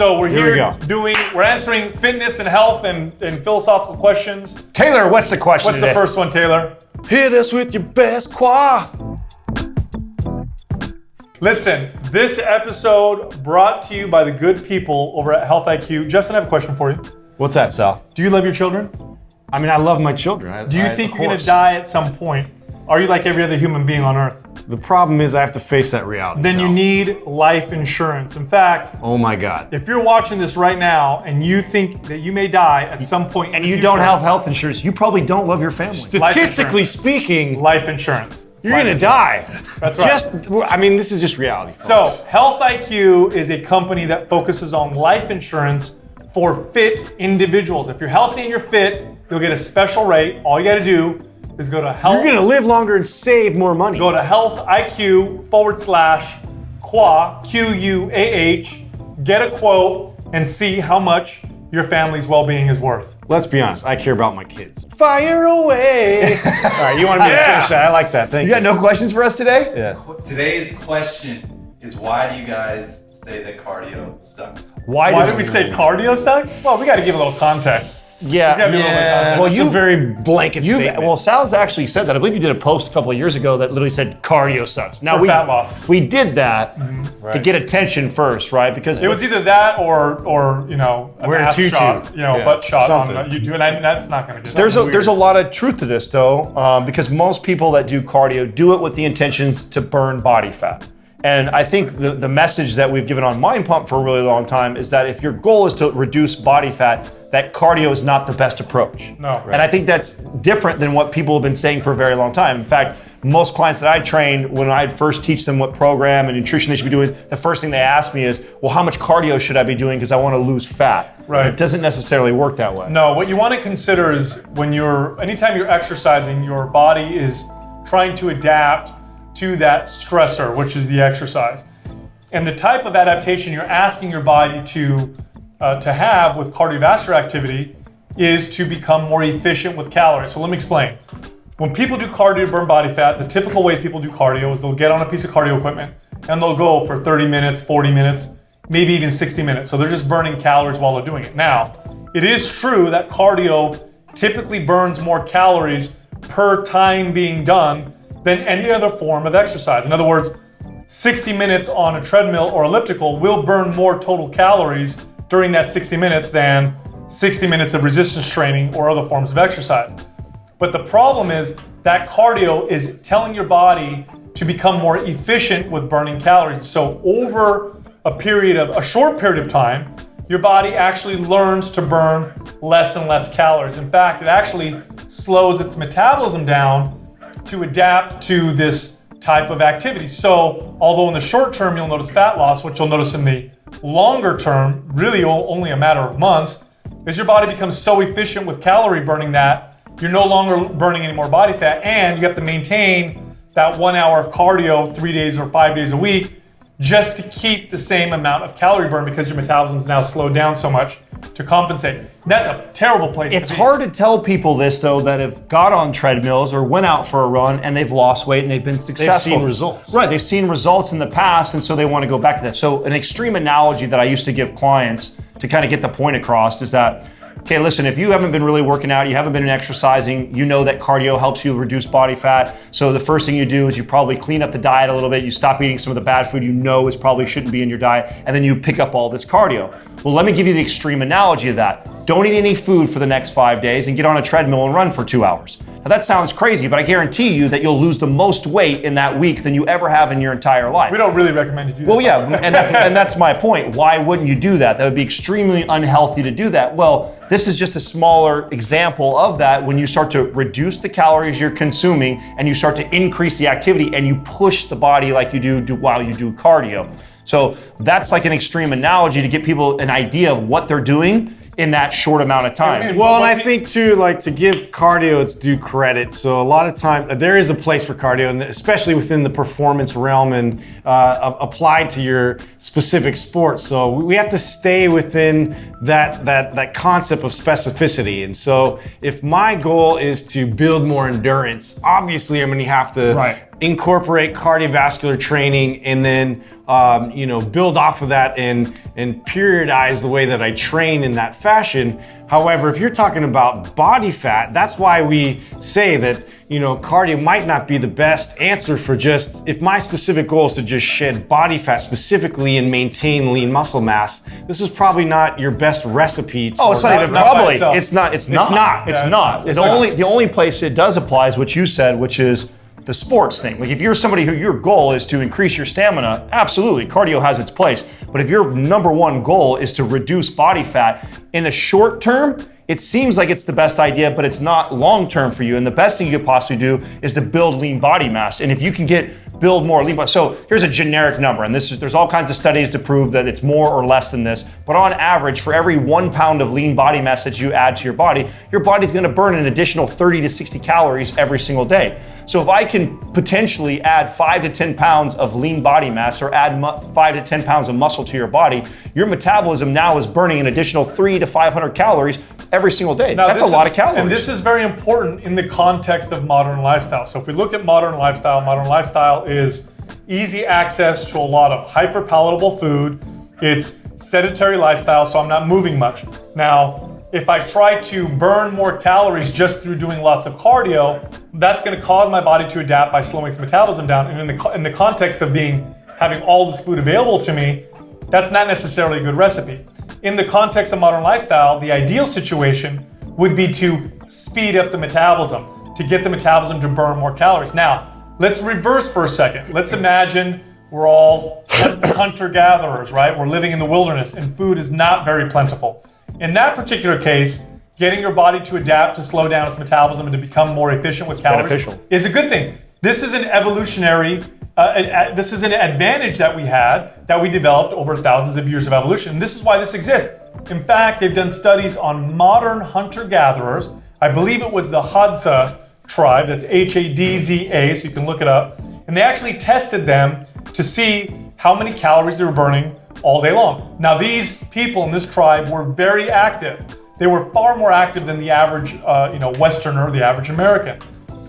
So we're here we're answering fitness and health and philosophical questions. Taylor, what's the question What's the first one, Taylor? Hit us with your best QUAH. Listen, this episode brought to you by the good people over at Health IQ. Justin, I have a question for you. What's that, Sal? Do you love your children? I mean, I love my children. Do you think you're going to die at some point? Are you like every other human being on earth? The problem is I have to face that reality. Then you need life insurance. In fact, oh my God. If you're watching this right now and you think that you may die at some point and you don't have health insurance, you probably don't love your family. Statistically speaking, life insurance. You're going to die. That's right. This is just reality. Folks. So, Health IQ is a company that focuses on life insurance for fit individuals. If you're healthy and you're fit, you'll get a special rate. All you got to do is go to health. You're going to live longer and save more money. Go to healthiq.com/QUAH, QUAH, get a quote, and see how much your family's well-being is worth. Let's be honest, I care about my kids. Fire away! All right, you wanted me to finish that? I like that. Thank you. You got no questions for us today? Yeah. Today's question is, why do you guys say that cardio sucks? Why do we say cardio sucks? Well, we got to give a little context. Yeah. Well, you a very blanket statement. Well, Sal's actually said that. I believe you did a post a couple of years ago that literally said cardio sucks. Now fat loss. We did that to get attention first, right? Because it was either that or an ass shot, butt shot on YouTube, and that's not going to get. There's a lot of truth to this though, because most people that do cardio do it with the intentions to burn body fat. And I think the message that we've given on Mind Pump for a really long time is that if your goal is to reduce body fat, that cardio is not the best approach. No. Right. And I think that's different than what people have been saying for a very long time. In fact, most clients that I train, when I first teach them what program and nutrition they should be doing, the first thing they ask me is, well, how much cardio should I be doing because I want to lose fat? Right. It doesn't necessarily work that way. No, what you want to consider is anytime you're exercising, your body is trying to adapt to that stressor, which is the exercise. And the type of adaptation you're asking your body to have with cardiovascular activity is to become more efficient with calories. So let me explain. When people do cardio to burn body fat, the typical way people do cardio is they'll get on a piece of cardio equipment and they'll go for 30 minutes, 40 minutes, maybe even 60 minutes. So they're just burning calories while they're doing it. Now, it is true that cardio typically burns more calories per time being done than any other form of exercise. In other words, 60 minutes on a treadmill or elliptical will burn more total calories during that 60 minutes than 60 minutes of resistance training or other forms of exercise. But the problem is that cardio is telling your body to become more efficient with burning calories. So over a short period of time, your body actually learns to burn less and less calories. In fact, it actually slows its metabolism down to adapt to this type of activity. So although in the short term you'll notice fat loss, which you'll notice in the longer term, really only a matter of months, as your body becomes so efficient with calorie burning that you're no longer burning any more body fat, and you have to maintain that 1 hour of cardio 3 days or 5 days a week just to keep the same amount of calorie burn because your metabolism's now slowed down so much to compensate. That's a terrible place to be. It's hard to tell people this though, that have got on treadmills or went out for a run and they've lost weight and they've been successful. They've seen results. Right, they've seen results in the past and so they want to go back to that. So an extreme analogy that I used to give clients to kind of get the point across is that, okay, listen, if you haven't been really working out, you haven't been exercising, you know that cardio helps you reduce body fat. So the first thing you do is you probably clean up the diet a little bit. You stop eating some of the bad food you know probably shouldn't be in your diet, and then you pick up all this cardio. Well, let me give you the extreme analogy of that. Don't eat any food for the next 5 days and get on a treadmill and run for 2 hours. Now that sounds crazy, but I guarantee you that you'll lose the most weight in that week than you ever have in your entire life. We don't really recommend you do that. Well, yeah, and that's my point. Why wouldn't you do that? That would be extremely unhealthy to do that. Well, this is just a smaller example of that when you start to reduce the calories you're consuming and you start to increase the activity and you push the body like you do while you do cardio. So that's like an extreme analogy to get people an idea of what they're doing in that short amount of time. Well, and I think too, like, to give cardio its due credit. So a lot of time there is a place for cardio, and especially within the performance realm and applied to your specific sport. So we have to stay within that concept of specificity. And so if my goal is to build more endurance, obviously I'm going to have to incorporate cardiovascular training and then build off of that and periodize the way that I train in that fashion. However, if you're talking about body fat, that's why we say that cardio might not be the best answer for just, if my specific goal is to just shed body fat specifically and maintain lean muscle mass, this is probably not your best recipe. Oh, it's not even probably. It's not. The only place it does apply is what you said, which is the sports thing. Like if you're somebody who your goal is to increase your stamina, absolutely, cardio has its place. But if your number one goal is to reduce body fat, in the short term, it seems like it's the best idea, but it's not long term for you. And the best thing you could possibly do is to build lean body mass. And if you can build more lean body, so here's a generic number, and there's all kinds of studies to prove that it's more or less than this, but on average, for every 1 pound of lean body mass that you add to your body's gonna burn an additional 30 to 60 calories every single day. So if I can potentially add 5 to 10 pounds of lean body mass or add 5 to 10 pounds of muscle to your body, your metabolism now is burning an additional 300 to 500 calories every single day. Now, that's a lot of calories. And this is very important in the context of modern lifestyle. So if we look at modern lifestyle is easy access to a lot of hyper palatable food. It's sedentary lifestyle, so I'm not moving much. Now, if I try to burn more calories just through doing lots of cardio, that's going to cause my body to adapt by slowing its metabolism down. And in the context of having all this food available to me, that's not necessarily a good recipe. In the context of modern lifestyle, the ideal situation would be to speed up the metabolism, to get the metabolism to burn more calories. Now, let's reverse for a second. Let's imagine we're all hunter-gatherers, right? We're living in the wilderness and food is not very plentiful. In that particular case, getting your body to adapt, to slow down its metabolism and to become more efficient with calories is a good thing. This is an evolutionary, this is an advantage that we developed over thousands of years of evolution. And this is why this exists. In fact, they've done studies on modern hunter-gatherers. I believe it was the Hadza tribe, that's Hadza, so you can look it up. And they actually tested them to see how many calories they were burning all day long. Now, these people in this tribe were very active. They were far more active than the average Westerner, the average American.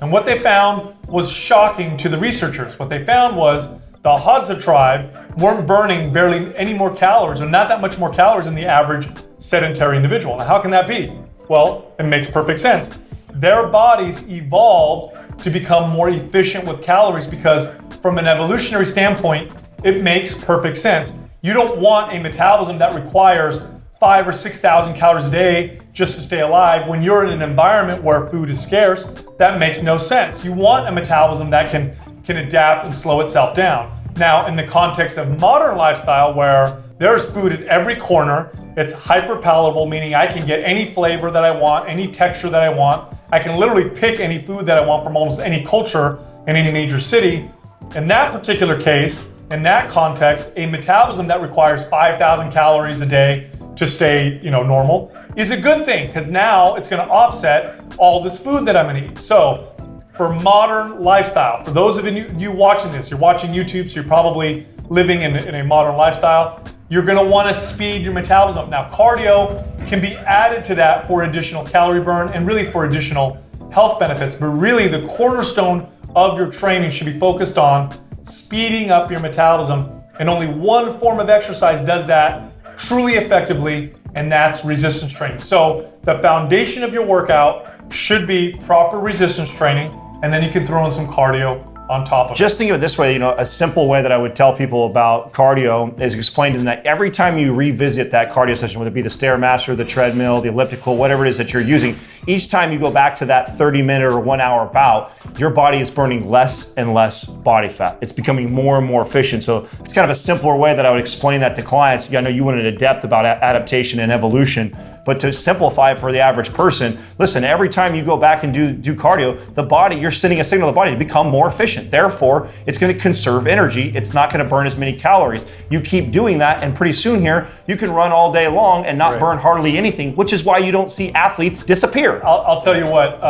And what they found was shocking to the researchers. What they found was the Hadza tribe weren't burning barely any more calories, or not that much more calories than the average sedentary individual. Now, how can that be? Well, it makes perfect sense. Their bodies evolved to become more efficient with calories because from an evolutionary standpoint, it makes perfect sense. You don't want a metabolism that requires 5,000 or 6,000 calories a day just to stay alive. When you're in an environment where food is scarce, that makes no sense. You want a metabolism that can adapt and slow itself down. Now, in the context of modern lifestyle, where there's food at every corner, it's hyper palatable, meaning I can get any flavor that I want, any texture that I want. I can literally pick any food that I want from almost any culture in any major city. In that particular case, in that context, a metabolism that requires 5,000 calories a day to stay, normal is a good thing, because now it's going to offset all this food that I'm going to eat. So, for modern lifestyle, for those of you watching this, you're watching YouTube, so you're probably living in a modern lifestyle. You're going to want to speed your metabolism up. Now, cardio can be added to that for additional calorie burn and really for additional health benefits. But really, the cornerstone of your training should be focused on speeding up your metabolism. And only one form of exercise does that truly effectively, and that's resistance training. So the foundation of your workout should be proper resistance training, and then you can throw in some cardio on top of it. Just think of it this way, a simple way that I would tell people about cardio is explain to them that every time you revisit that cardio session, whether it be the Stairmaster, the treadmill, the elliptical, whatever it is that you're using, each time you go back to that 30-minute or 1 hour bout, your body is burning less and less body fat. It's becoming more and more efficient. So it's kind of a simpler way that I would explain that to clients. I know you went into depth about adaptation and evolution, but to simplify it for the average person, listen, every time you go back and do cardio, the body, you're sending a signal to the body to become more efficient. Therefore, it's going to conserve energy. It's not going to burn as many calories. You keep doing that, and pretty soon here, you can run all day long and not burn hardly anything, which is why you don't see athletes disappear. I'll tell you what,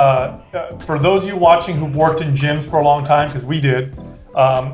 for those of you watching who've worked in gyms for a long time, because we did,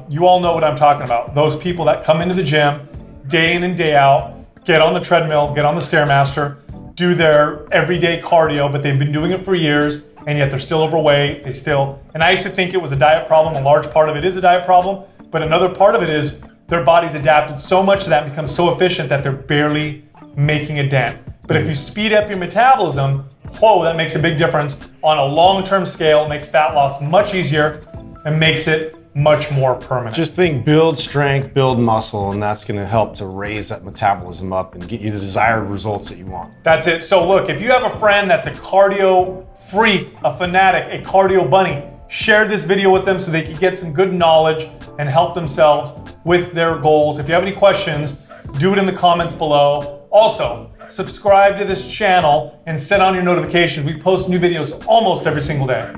you all know what I'm talking about. Those people that come into the gym day in and day out, get on the treadmill, get on the Stairmaster, do their everyday cardio, but they've been doing it for years, and yet they're still overweight. And I used to think it was a diet problem. A large part of it is a diet problem, but another part of it is their body's adapted so much to that and become so efficient that they're barely making a dent. But if you speed up your metabolism, whoa, that makes a big difference on a long-term scale. It makes fat loss much easier and makes it much more permanent. Just think build strength, build muscle, and that's going to help to raise that metabolism up and get you the desired results that you want. That's it. So look, if you have a friend that's a cardio freak, a fanatic, a cardio bunny, share this video with them so they can get some good knowledge and help themselves with their goals. If you have any questions, do it in the comments below. Also, subscribe to this channel and set on your notifications. We post new videos almost every single day.